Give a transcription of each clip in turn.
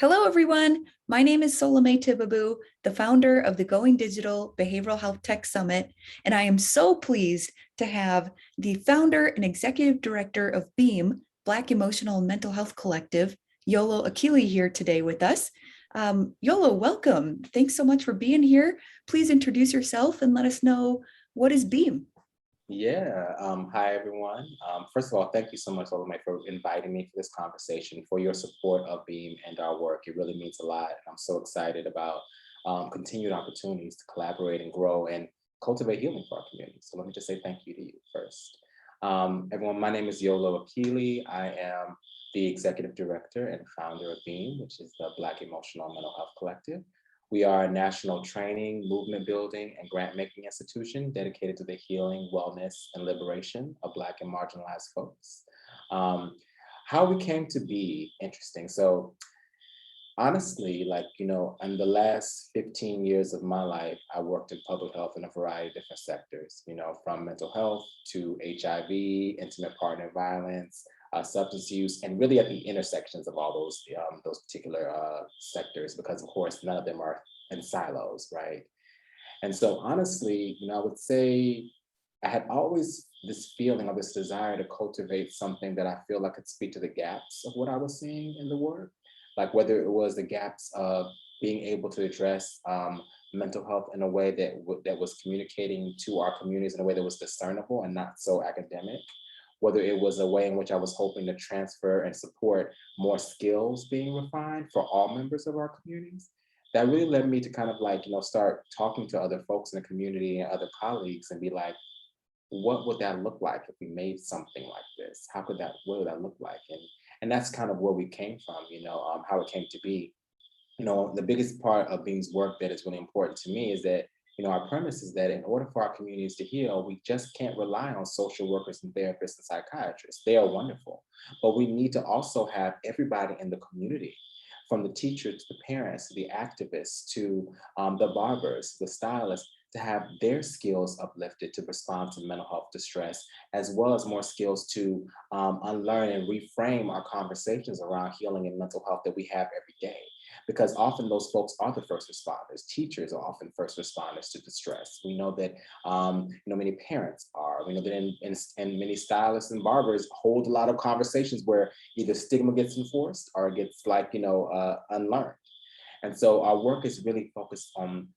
Hello, everyone. My name is Solomay Tibabu, the founder of the Going Digital Behavioral Health Tech Summit, and I am so pleased to have the founder and executive director of BEAM, Black Emotional and Mental Health Collective, Yolo Akili, here today with us. Yolo, welcome. Thanks so much for being here. Please introduce yourself and let us know what is BEAM. Yeah. Hi, everyone. First of all, thank you so much, Olame, for inviting me for this conversation, for your support of BEAM and our work. It really means a lot. I'm so excited about continued opportunities to collaborate and grow and cultivate healing for our community. So let me just say thank you to you first. Everyone, my name is Yolo Akili. I am the executive director and founder of BEAM, which is the Black Emotional and Mental Health Collective. We are a national training, movement building, and grant making institution dedicated to the healing, wellness, and liberation of Black and marginalized folks. How we came to be interesting. So honestly, in the last 15 years of my life, I worked in public health in a variety of different sectors, from mental health to HIV, intimate partner violence, substance use, and really at the intersections of all those particular sectors, because of course, none of them are in silos, right? And so honestly, I would say I had always this feeling or this desire to cultivate something that I feel like could speak to the gaps of what I was seeing in the work, like whether it was the gaps of being able to address mental health in a way that was communicating to our communities in a way that was discernible and not so academic, whether it was a way in which I was hoping to transfer and support more skills being refined for all members of our communities. That really led me to kind of start talking to other folks in the community and other colleagues and be like, what would that look like if we made something like this? What would that look like? And that's kind of where we came from, how it came to be. The biggest part of Beam's work that is really important to me is that, our premise is that in order for our communities to heal, we just can't rely on social workers and therapists and psychiatrists. They are wonderful, but we need to also have everybody in the community, from the teachers to the parents to the activists to the barbers, the stylists, to have their skills uplifted to respond to mental health distress, as well as more skills to unlearn and reframe our conversations around healing and mental health that we have every day. Because often those folks are the first responders. Teachers are often first responders to distress. We know that many parents are. We know that and many stylists and barbers hold a lot of conversations where either stigma gets enforced or it gets unlearned. And so our work is really focused on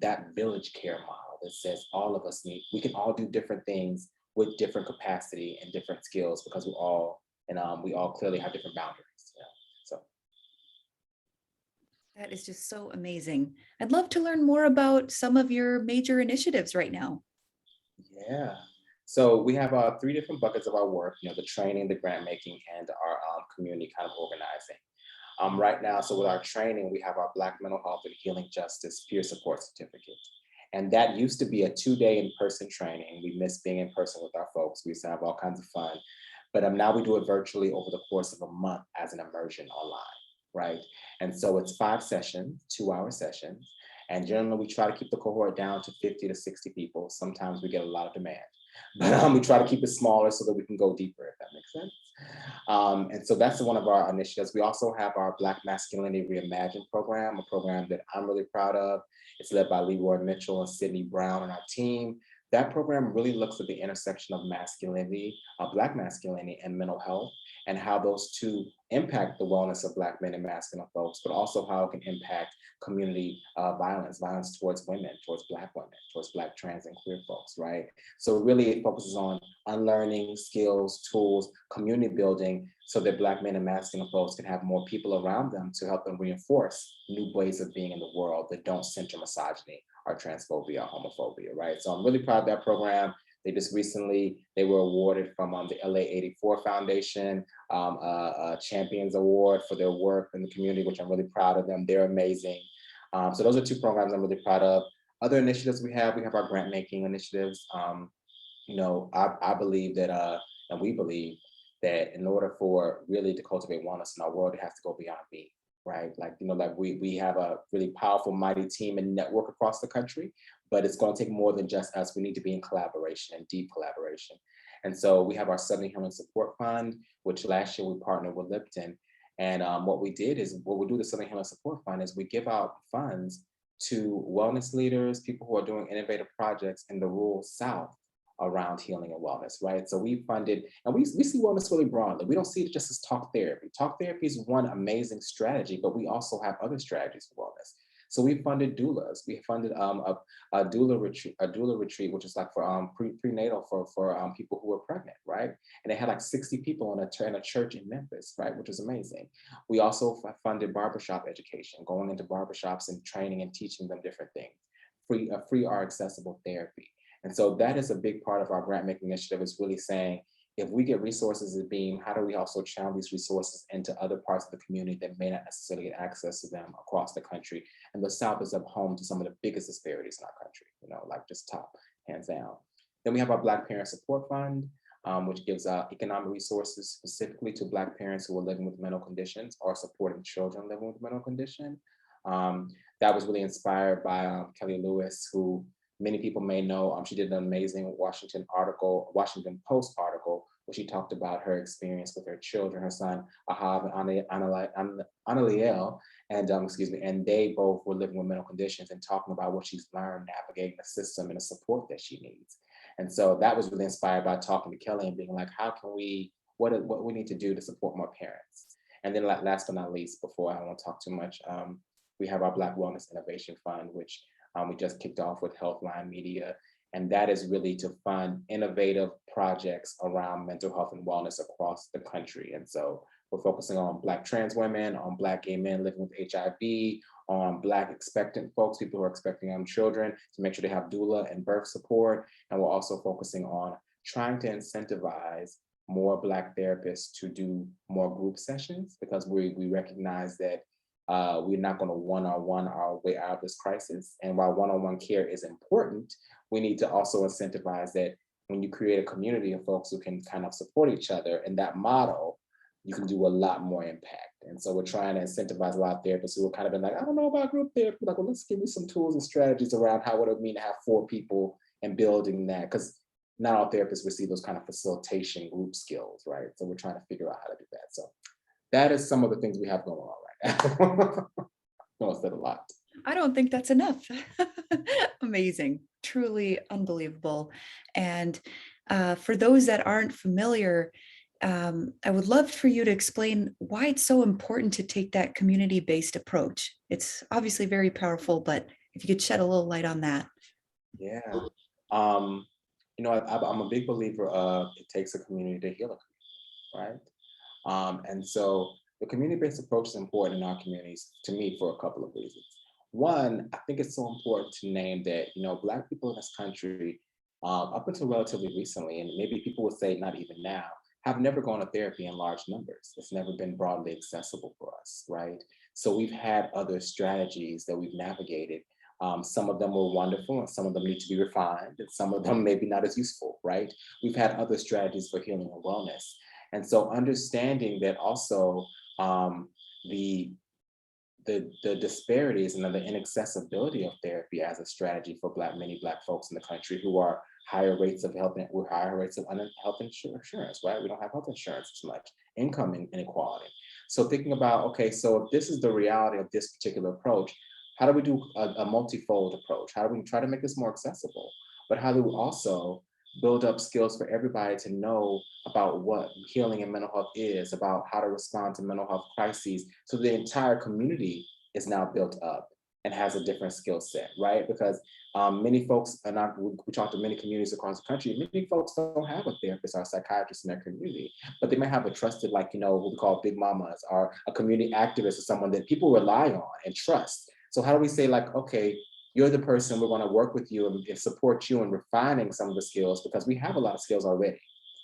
that village care model that says we can all do different things with different capacity and different skills because we all clearly have different boundaries. So That is just so amazing. I'd love to learn more about some of your major initiatives right now. yeah. So we have three different buckets of our work, the training, the grant making, and our community kind of organizing. Right now, so with our training, we have our Black Mental Health and Healing Justice Peer Support Certificate. And that used to be a 2-day in-person training. We miss being in person with our folks. We used to have all kinds of fun. But now we do it virtually over the course of a month as an immersion online, right? And so it's 5 sessions, 2-hour sessions. And generally, we try to keep the cohort down to 50 to 60 people. Sometimes we get a lot of demand. But we try to keep it smaller so that we can go deeper, if that makes sense. And so that's one of our initiatives. We also have our Black Masculinity Reimagined program, a program that I'm really proud of. It's led by Leroy Mitchell and Sydney Brown and our team. That program really looks at the intersection of masculinity, Black masculinity, and mental health, and how those two impact the wellness of Black men and masculine folks, but also how it can impact community violence towards women, towards Black trans and queer folks, right? So really it focuses on unlearning skills, tools, community building, so that Black men and masculine folks can have more people around them to help them reinforce new ways of being in the world that don't center misogyny or transphobia or homophobia, right? So I'm really proud of that program. They were awarded from the LA84 Foundation a Champions Award for their work in the community, which I'm really proud of them. They're amazing. So those are 2 programs I'm really proud of. Other initiatives we have our grant making initiatives. I believe that, and we believe that in order for really to cultivate wellness in our world, it has to go beyond me, right? We have a really powerful, mighty team and network across the country, but it's going to take more than just us. We need to be in collaboration and deep collaboration. And so we have our Southern Healing Support Fund, which last year we partnered with Lipton. And what we did is, what we do the Southern Healing Support Fund is we give out funds to wellness leaders, people who are doing innovative projects in the rural South around healing and wellness, right? So we funded, and we see wellness really broadly. We don't see it just as talk therapy. Talk therapy is one amazing strategy, but we also have other strategies for wellness. So we funded doulas. We funded a doula retreat, which is like for prenatal for people who were pregnant, right? And they had like 60 people in a church in Memphis, right, which is amazing. We also funded barbershop education, going into barbershops and training and teaching them different things, free or accessible therapy. And so that is a big part of our grant making initiative, is really saying, if we get resources at Beam, how do we also channel these resources into other parts of the community that may not necessarily get access to them across the country? And the South is up home to some of the biggest disparities in our country, like just top, hands down. Then we have our Black Parent Support Fund, which gives economic resources specifically to Black parents who are living with mental conditions or supporting children living with mental condition. That was really inspired by Kelly Lewis, who many people may know. She did an amazing Washington Post article, where she talked about her experience with her children, her son Ahab and Analiel, and they both were living with mental conditions, and talking about what she's learned navigating the system and the support that she needs. And so that was really inspired by talking to Kelly and being like, how can we, what we need to do to support more parents? And then last but not least, before I won't talk too much, we have our Black Wellness Innovation Fund, which we just kicked off with Healthline Media. And that is really to fund innovative projects around mental health and wellness across the country. And so we're focusing on Black trans women, on Black gay men living with HIV, on Black expectant folks, people who are expecting young children, to make sure they have doula and birth support. And we're also focusing on trying to incentivize more Black therapists to do more group sessions, because we recognize that we're not going to one-on-one our way out of this crisis. And while one-on-one care is important, we need to also incentivize that when you create a community of folks who can kind of support each other in that model, you can do a lot more impact. And so we're trying to incentivize a lot of therapists who are kind of been like, I don't know about group therapy. Like, well, let's give you some tools and strategies around how it would mean to have 4 people and building that. Because not all therapists receive those kind of facilitation group skills, right? So we're trying to figure out how to do that. So that is some of the things we have going on right now. I said a lot. I don't think that's enough. Amazing, truly unbelievable. And for those that aren't familiar, I would love for you to explain why it's so important to take that community-based approach. It's obviously very powerful, but if you could shed a little light on that. Yeah. I'm a big believer of it takes a community to heal a community, right? And so the community-based approach is important in our communities, to me, for a couple of reasons. One, I think it's so important to name that, Black people in this country, up until relatively recently, and maybe people would say not even now, have never gone to therapy in large numbers. It's never been broadly accessible for us, right? So we've had other strategies that we've navigated. Some of them were wonderful, and some of them need to be refined, and some of them maybe not as useful, right? We've had other strategies for healing and wellness. And so understanding that also the disparities and the inaccessibility of therapy as a strategy for many Black folks in the country who are higher rates of health insurance, right? We don't have health insurance as much, income inequality. So thinking about, okay, so if this is the reality of this particular approach, how do we do a multifold approach? How do we try to make this more accessible? But how do we also build up skills for everybody to know about what healing and mental health is, about how to respond to mental health crises, so the entire community is now built up and has a different skill set, right? Because many folks, we talk to many communities across the country, many folks don't have a therapist or a psychiatrist in their community, but they might have a trusted, what we call big mamas, or a community activist, or someone that people rely on and trust. So how do we say, okay, you're the person, we're going to work with you and support you in refining some of the skills, because we have a lot of skills already.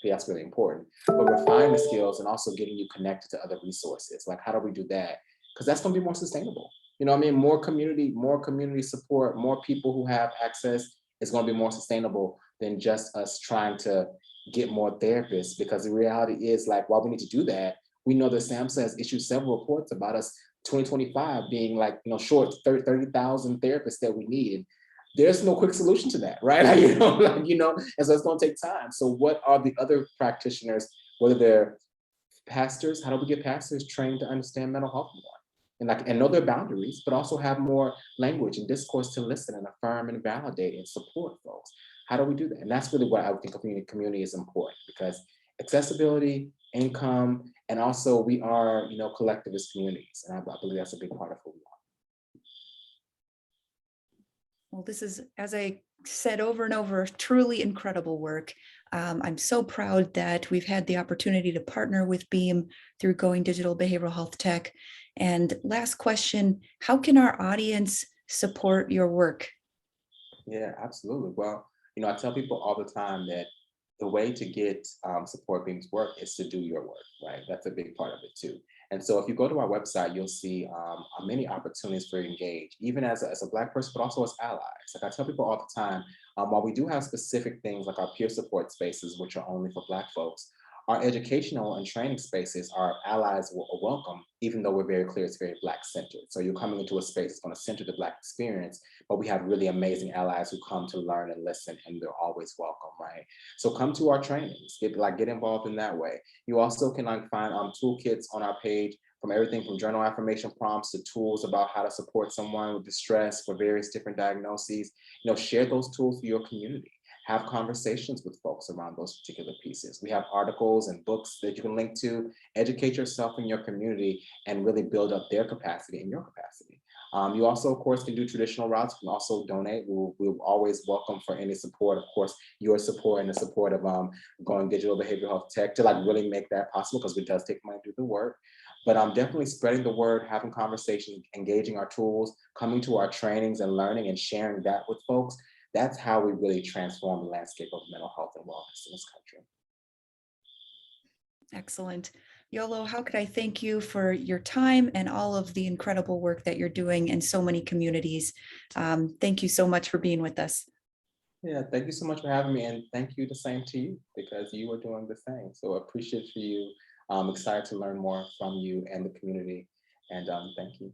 Okay, that's really important. But refine the skills and also getting you connected to other resources. How do we do that? Because that's going to be more sustainable. More community support, more people who have access is going to be more sustainable than just us trying to get more therapists. Because the reality is, while we need to do that, we know that SAMHSA has issued several reports about us 2025 being short 30,000 therapists that we need. There's no quick solution to that, right? And so it's going to take time. So what are the other practitioners, whether they're Pastors, how do we get pastors trained to understand mental health more? And know their boundaries, but also have more language and discourse to listen and affirm and validate and support folks. How do we do that? And that's really what I would think community is important because accessibility, income, and also we are, collectivist communities. And I believe that's a big part of who we are. Well, this is, as I said over and over, truly incredible work. I'm so proud that we've had the opportunity to partner with Beam through Going Digital Behavioral Health Tech. And last question, how can our audience support your work? Yeah, absolutely. Well, I tell people all the time that the way to get support beings work is to do your work, right? That's a big part of it too. And so if you go to our website, you'll see many opportunities for you to engage, even as a Black person, but also as allies. Like I tell people all the time, while we do have specific things like our peer support spaces, which are only for Black folks, our educational and training spaces, our allies will welcome, even though we're very clear it's very Black centered. So you're coming into a space that's going to center the Black experience, but we have really amazing allies who come to learn and listen, and they're always welcome, right? So come to our trainings, get involved in that way. You also can find toolkits on our page from everything from journal affirmation prompts to tools about how to support someone with distress for various different diagnoses. Share those tools with your community. Have conversations with folks around those particular pieces. We have articles and books that you can link to, educate yourself in your community and really build up their capacity and your capacity. You also, of course, can do traditional routes. You can also donate. We'll always welcome for any support. Of course, your support and the support of Going Digital Behavioral Health Tech to really make that possible because it does take money to do the work. But I'm definitely spreading the word, having conversations, engaging our tools, coming to our trainings and learning and sharing that with folks. That's how we really transform the landscape of mental health and wellness in this country. Excellent. Yolo, how could I thank you for your time and all of the incredible work that you're doing in so many communities? Thank you so much for being with us. Yeah, thank you so much for having me, and thank you the same to you because you are doing the same. So appreciate for you. I'm excited to learn more from you and the community, and thank you.